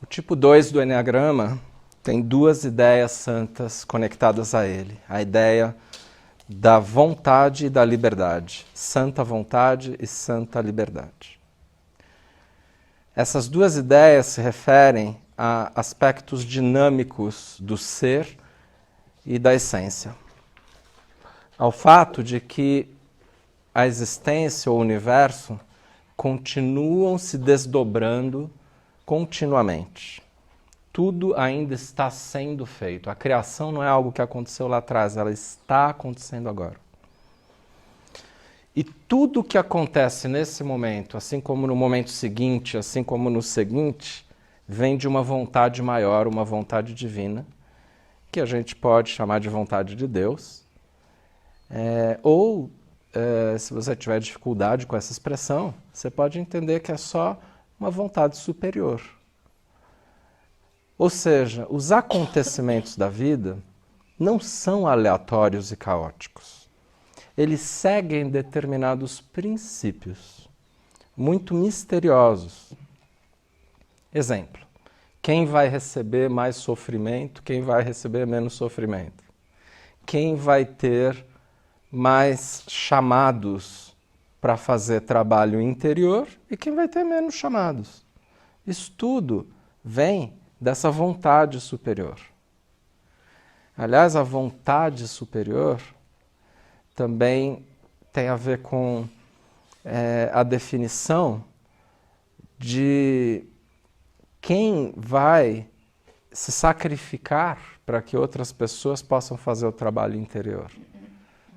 O tipo 2 do Eneagrama tem duas ideias santas conectadas a ele. A ideia da vontade e da liberdade. Santa vontade e santa liberdade. Essas duas ideias se referem a aspectos dinâmicos do ser e da essência. Ao fato de que a existência ou o universo continuam se desdobrando continuamente. Tudo ainda está sendo feito. A criação não é algo que aconteceu lá atrás, ela está acontecendo agora. E tudo que acontece nesse momento, assim como no momento seguinte, assim como no seguinte, vem de uma vontade maior, uma vontade divina, que a gente pode chamar de vontade de Deus, se você tiver dificuldade com essa expressão, você pode entender que é só uma vontade superior. Ou seja, os acontecimentos da vida não são aleatórios e caóticos. Eles seguem determinados princípios, muito misteriosos. Exemplo, quem vai receber mais sofrimento, quem vai receber menos sofrimento? Quem vai ter mais chamados para fazer trabalho interior e quem vai ter menos chamados? Isso tudo vem dessa vontade superior. Aliás, a vontade superior também tem a ver com a definição de quem vai se sacrificar para que outras pessoas possam fazer o trabalho interior,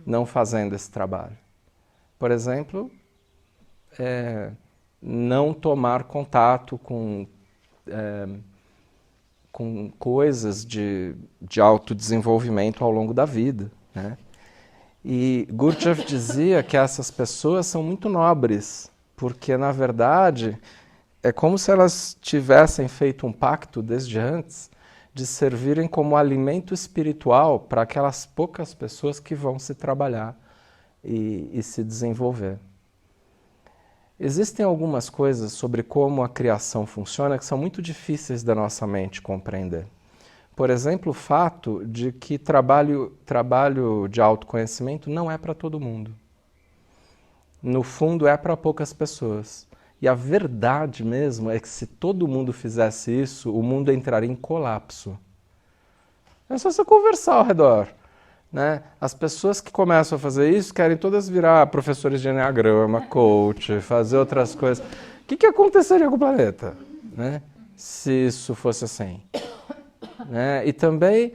não fazendo esse trabalho. Por exemplo, não tomar contato com coisas de autodesenvolvimento ao longo da vida, né? E Gurdjieff dizia que essas pessoas são muito nobres, porque, na verdade, é como se elas tivessem feito um pacto desde antes de servirem como alimento espiritual para aquelas poucas pessoas que vão se trabalhar e se desenvolver. Existem algumas coisas sobre como a criação funciona que são muito difíceis da nossa mente compreender. Por exemplo, o fato de que trabalho de autoconhecimento não é para todo mundo. No fundo, é para poucas pessoas. E a verdade mesmo é que se todo mundo fizesse isso, o mundo entraria em colapso. É só você conversar ao redor, né? As pessoas que começam a fazer isso querem todas virar professores de Eneagrama, coach, fazer outras coisas. O que aconteceria com o planeta, né? Se isso fosse assim? Né? E também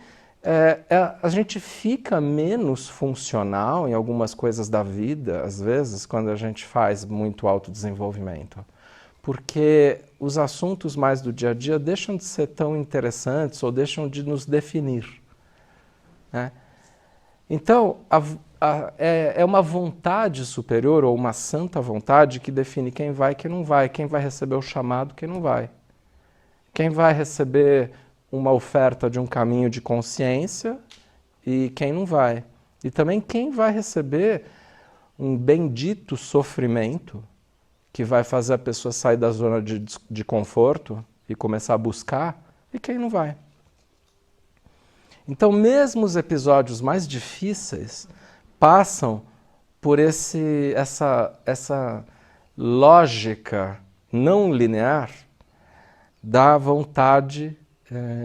a gente fica menos funcional em algumas coisas da vida, às vezes, quando a gente faz muito autodesenvolvimento. Porque os assuntos mais do dia a dia deixam de ser tão interessantes ou deixam de nos definir, né? Então, é uma vontade superior ou uma santa vontade que define quem vai e quem vai receber o chamado, quem não vai. Quem vai receber uma oferta de um caminho de consciência e quem não vai. E também quem vai receber um bendito sofrimento que vai fazer a pessoa sair da zona de conforto e começar a buscar e quem não vai. Então, mesmo os episódios mais difíceis passam por essa lógica não linear da vontade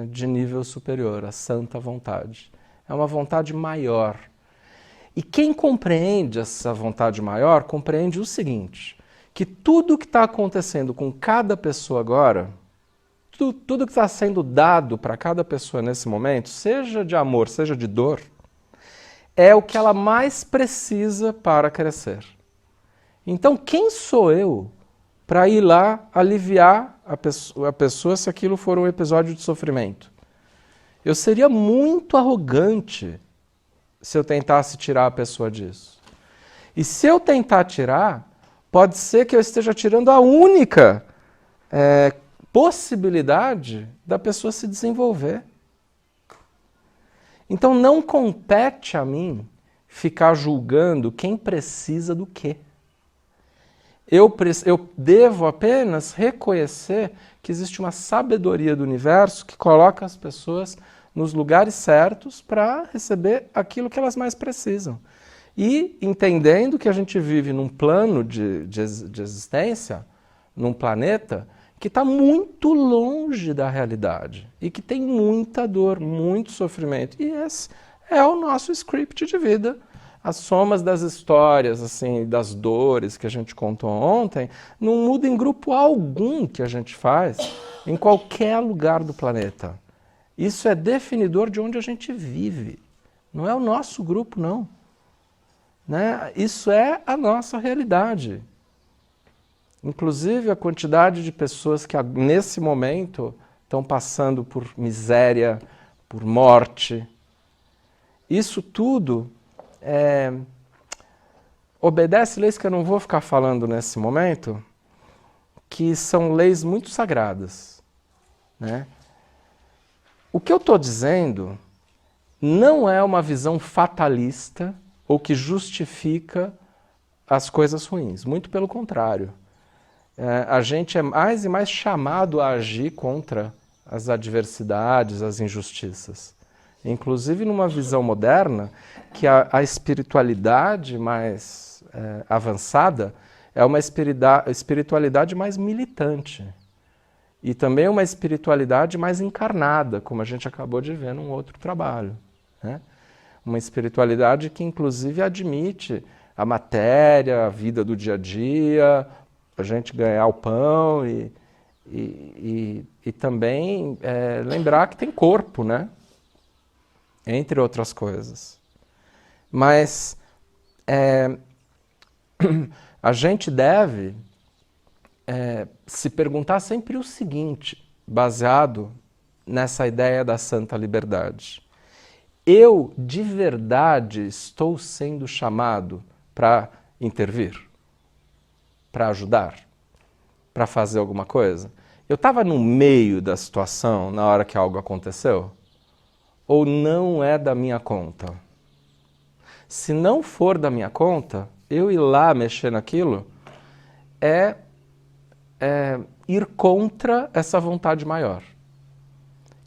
de nível superior, a santa vontade. É uma vontade maior. E quem compreende essa vontade maior, compreende o seguinte, que tudo que está acontecendo com cada pessoa agora, tudo que está sendo dado para cada pessoa nesse momento, seja de amor, seja de dor, é o que ela mais precisa para crescer. Então, quem sou eu para ir lá aliviar a pessoa se aquilo for um episódio de sofrimento? Eu seria muito arrogante se eu tentasse tirar a pessoa disso. E se eu tentar tirar, pode ser que eu esteja tirando a única possibilidade da pessoa se desenvolver. Então não compete a mim ficar julgando quem precisa do quê. Eu devo apenas reconhecer que existe uma sabedoria do universo que coloca as pessoas nos lugares certos para receber aquilo que elas mais precisam. E entendendo que a gente vive num plano de existência, num planeta que está muito longe da realidade e que tem muita dor, muito sofrimento. E esse é o nosso script de vida. As somas das histórias, assim, das dores que a gente contou ontem, não muda em grupo algum que a gente faz em qualquer lugar do planeta. Isso é definidor de onde a gente vive. Não é o nosso grupo, não. Né? Isso é a nossa realidade. Inclusive a quantidade de pessoas que nesse momento estão passando por miséria, por morte. Isso tudo obedece leis que eu não vou ficar falando nesse momento, que são leis muito sagradas. Né? O que eu estou dizendo não é uma visão fatalista ou que justifica as coisas ruins. Muito pelo contrário. A gente é mais e mais chamado a agir contra as adversidades, as injustiças. Inclusive numa visão moderna, que a espiritualidade mais avançada é uma espiritualidade mais militante. E também uma espiritualidade mais encarnada, como a gente acabou de ver num outro trabalho. Né? Uma espiritualidade que inclusive admite a matéria, a vida do dia a dia, a gente ganhar o pão e também lembrar que tem corpo, né? Entre outras coisas. Mas a gente deve se perguntar sempre o seguinte, baseado nessa ideia da santa liberdade. Eu, de verdade, estou sendo chamado para intervir? Para ajudar? Para fazer alguma coisa? Eu estava no meio da situação na hora que algo aconteceu? Ou não é da minha conta? Se não for da minha conta, eu ir lá mexer naquilo é ir contra essa vontade maior.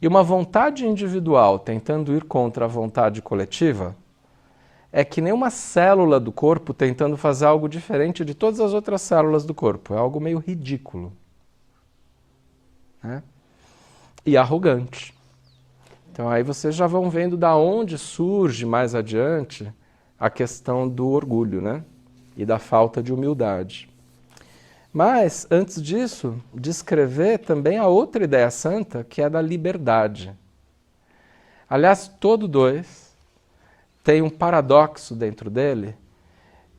E uma vontade individual tentando ir contra a vontade coletiva é que nem uma célula do corpo tentando fazer algo diferente de todas as outras células do corpo. É algo meio ridículo. Né? E arrogante. Então aí vocês já vão vendo da onde surge mais adiante a questão do orgulho, né? E da falta de humildade. Mas, antes disso, descrever também a outra ideia santa, que é a da liberdade. Aliás, todo dois tem um paradoxo dentro dele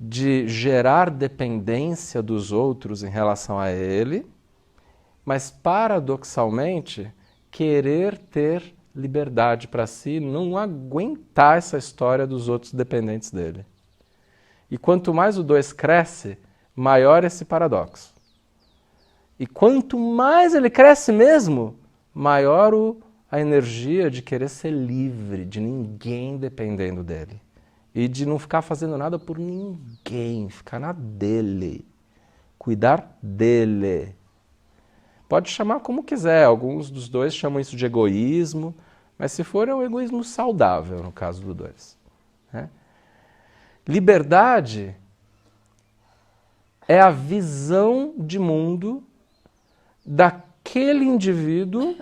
de gerar dependência dos outros em relação a ele, mas, paradoxalmente, querer ter liberdade para si, não aguentar essa história dos outros dependentes dele. E quanto mais o dois cresce, maior esse paradoxo. E quanto mais ele cresce mesmo, maior a energia de querer ser livre, de ninguém dependendo dele. E de não ficar fazendo nada por ninguém, ficar na dele. Cuidar dele. Pode chamar como quiser, alguns dos dois chamam isso de egoísmo, mas se for é um egoísmo saudável no caso dos dois. Né? Liberdade é a visão de mundo daquele indivíduo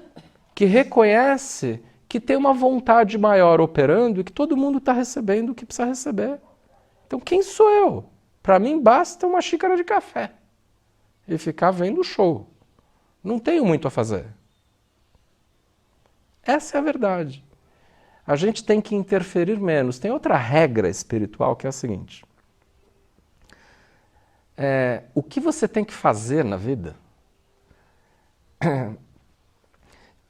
que reconhece que tem uma vontade maior operando e que todo mundo está recebendo o que precisa receber. Então quem sou eu? Para mim basta uma xícara de café e ficar vendo o show. Não tenho muito a fazer. Essa é a verdade. A gente tem que interferir menos. Tem outra regra espiritual que é a seguinte. O que você tem que fazer na vida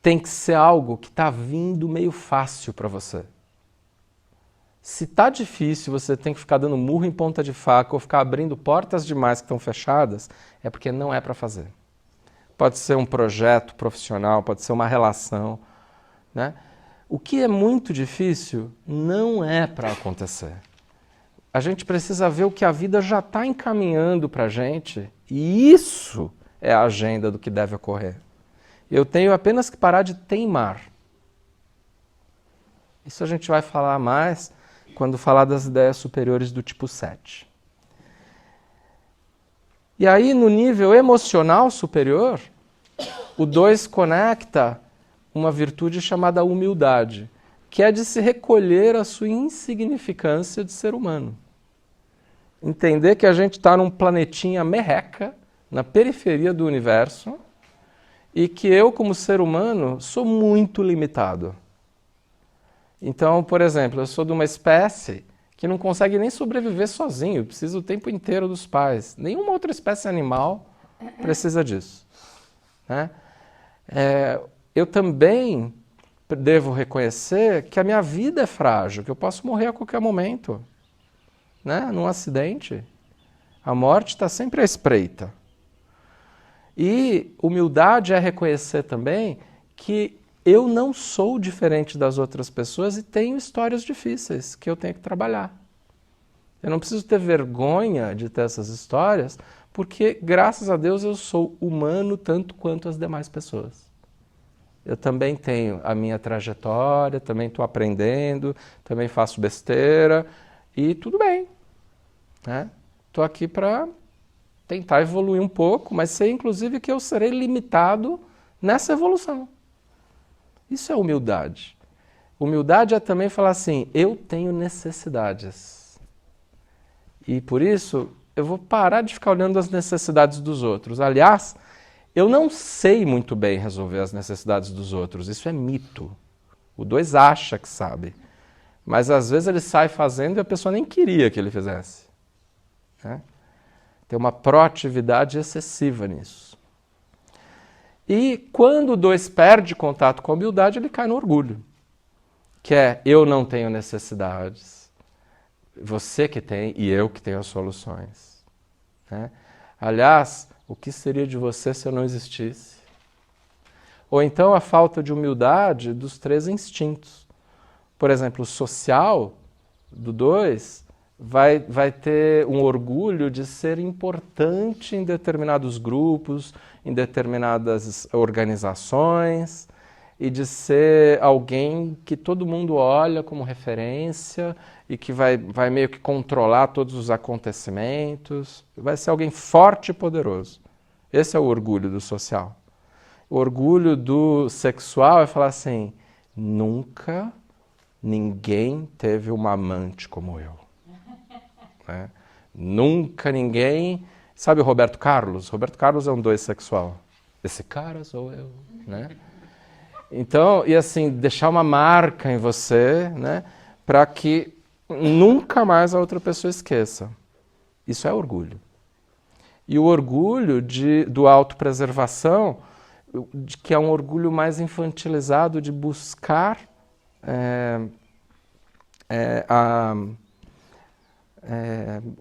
tem que ser algo que está vindo meio fácil para você. Se está difícil, você tem que ficar dando murro em ponta de faca ou ficar abrindo portas demais que estão fechadas, é porque não é para fazer. Pode ser um projeto profissional, pode ser uma relação. Né? O que é muito difícil não é para acontecer. a gente precisa ver o que a vida já está encaminhando para a gente, e isso é a agenda do que deve ocorrer. Eu tenho apenas que parar de teimar. Isso a gente vai falar mais quando falar das ideias superiores do tipo 7. E aí, no nível emocional superior, o 2 conecta uma virtude chamada humildade, que é de se recolher a sua insignificância de ser humano. Entender que a gente está num planetinha merreca, na periferia do universo, e que eu, como ser humano, sou muito limitado. Então, por exemplo, eu sou de uma espécie que não consegue nem sobreviver sozinho, precisa o tempo inteiro dos pais. Nenhuma outra espécie animal precisa disso, né? Eu também devo reconhecer que a minha vida é frágil, que eu posso morrer a qualquer momento, né? Num acidente. A morte está sempre à espreita. E humildade é reconhecer também que eu não sou diferente das outras pessoas e tenho histórias difíceis que eu tenho que trabalhar. Eu não preciso ter vergonha de ter essas histórias, porque, graças a Deus, eu sou humano tanto quanto as demais pessoas. Eu também tenho a minha trajetória, também estou aprendendo, também faço besteira e tudo bem, né? Estou aqui para tentar evoluir um pouco, mas sei, inclusive, que eu serei limitado nessa evolução. Isso é humildade. Humildade é também falar assim, eu tenho necessidades. E por isso, eu vou parar de ficar olhando as necessidades dos outros. Aliás, eu não sei muito bem resolver as necessidades dos outros. Isso é mito. O 2 acha que sabe. Mas às vezes ele sai fazendo e a pessoa nem queria que ele fizesse, né? Tem uma proatividade excessiva nisso. E quando o 2 perde contato com a humildade, ele cai no orgulho. Que é, eu não tenho necessidades, você que tem e eu que tenho as soluções, né? Aliás, o que seria de você se eu não existisse? Ou então a falta de humildade dos 3 instintos. Por exemplo, o social do 2 vai ter um orgulho de ser importante em determinados grupos, em determinadas organizações, e de ser alguém que todo mundo olha como referência e que vai meio que controlar todos os acontecimentos. Vai ser alguém forte e poderoso. Esse é o orgulho do social. O orgulho do sexual é falar assim, nunca ninguém teve uma amante como eu. Né? Nunca ninguém... Sabe o Roberto Carlos? Roberto Carlos é um 2 sexual. Esse cara sou eu, né? Então, e assim, deixar uma marca em você, né? Para que nunca mais a outra pessoa esqueça. Isso é orgulho. E o orgulho do autopreservação, que é um orgulho mais infantilizado de buscar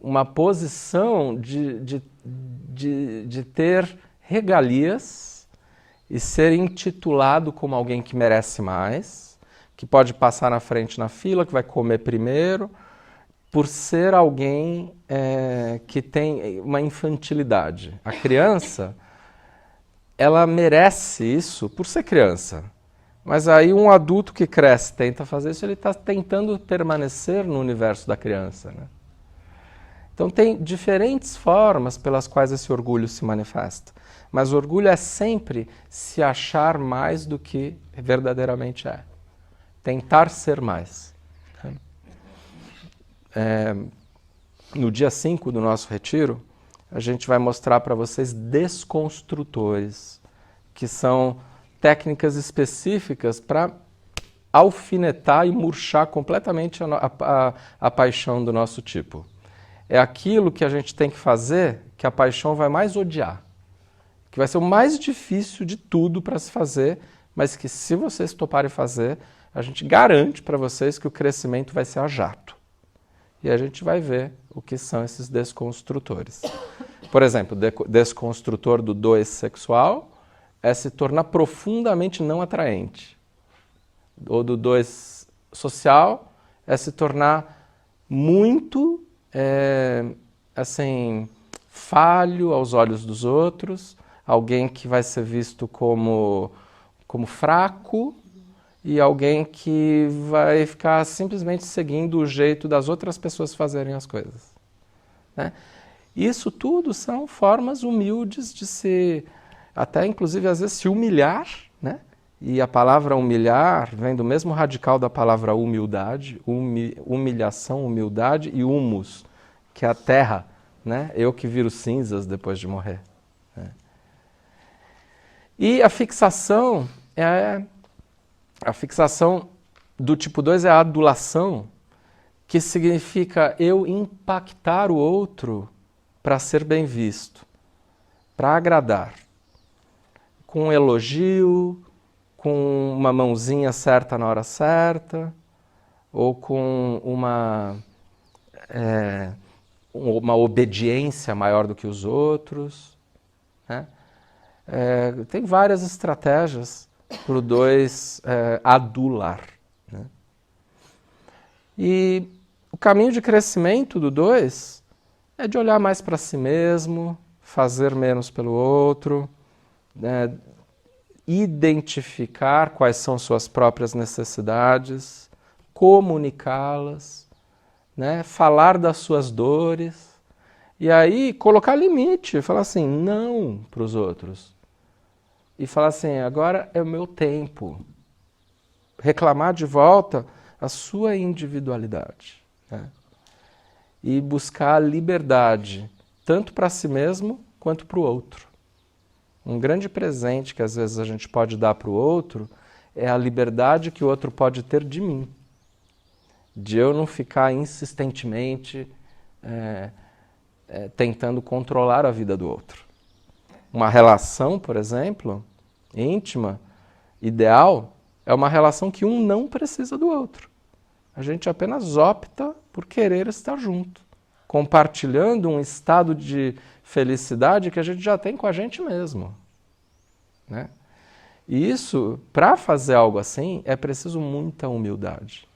uma posição de ter regalias e ser intitulado como alguém que merece mais, que pode passar na frente na fila, que vai comer primeiro, por ser alguém que tem uma infantilidade. A criança, ela merece isso por ser criança. Mas aí um adulto que cresce tenta fazer isso, ele está tentando permanecer no universo da criança, né? Então tem diferentes formas pelas quais esse orgulho se manifesta. Mas o orgulho é sempre se achar mais do que verdadeiramente é. Tentar ser mais. No dia 5 do nosso retiro, a gente vai mostrar para vocês desconstrutores, que são técnicas específicas para alfinetar e murchar completamente a paixão do nosso tipo. É aquilo que a gente tem que fazer que a paixão vai mais odiar, que vai ser o mais difícil de tudo para se fazer, mas que se vocês toparem fazer, a gente garante para vocês que o crescimento vai ser a jato. E a gente vai ver o que são esses desconstrutores. Por exemplo, o desconstrutor do 2 sexual é se tornar profundamente não atraente. O do 2 social é se tornar muito assim, falho aos olhos dos outros, alguém que vai ser visto como fraco e alguém que vai ficar simplesmente seguindo o jeito das outras pessoas fazerem as coisas, né? Isso tudo são formas humildes de se, até inclusive às vezes se humilhar, né? E a palavra humilhar vem do mesmo radical da palavra humildade, humilhação, humildade e humus, que é a terra, né? Eu que viro cinzas depois de morrer, né? E a fixação do tipo 2 é a adulação, que significa eu impactar o outro para ser bem visto, para agradar, com um elogio, com uma mãozinha certa na hora certa, ou com uma obediência maior do que os outros, né? Tem várias estratégias para o 2 adular, né? E o caminho de crescimento do 2 é de olhar mais para si mesmo, fazer menos pelo outro, né? Identificar quais são suas próprias necessidades, comunicá-las, né? Falar das suas dores, e aí colocar limite, falar assim, não para os outros. E falar assim, agora é o meu tempo. Reclamar de volta a sua individualidade, né? E buscar a liberdade, tanto para si mesmo quanto para o outro. Um grande presente que às vezes a gente pode dar para o outro é a liberdade que o outro pode ter de mim. De eu não ficar insistentemente tentando controlar a vida do outro. Uma relação, por exemplo, íntima, ideal, é uma relação que um não precisa do outro. A gente apenas opta por querer estar junto, compartilhando um estado de felicidade que a gente já tem com a gente mesmo, né? E isso, para fazer algo assim, é preciso muita humildade.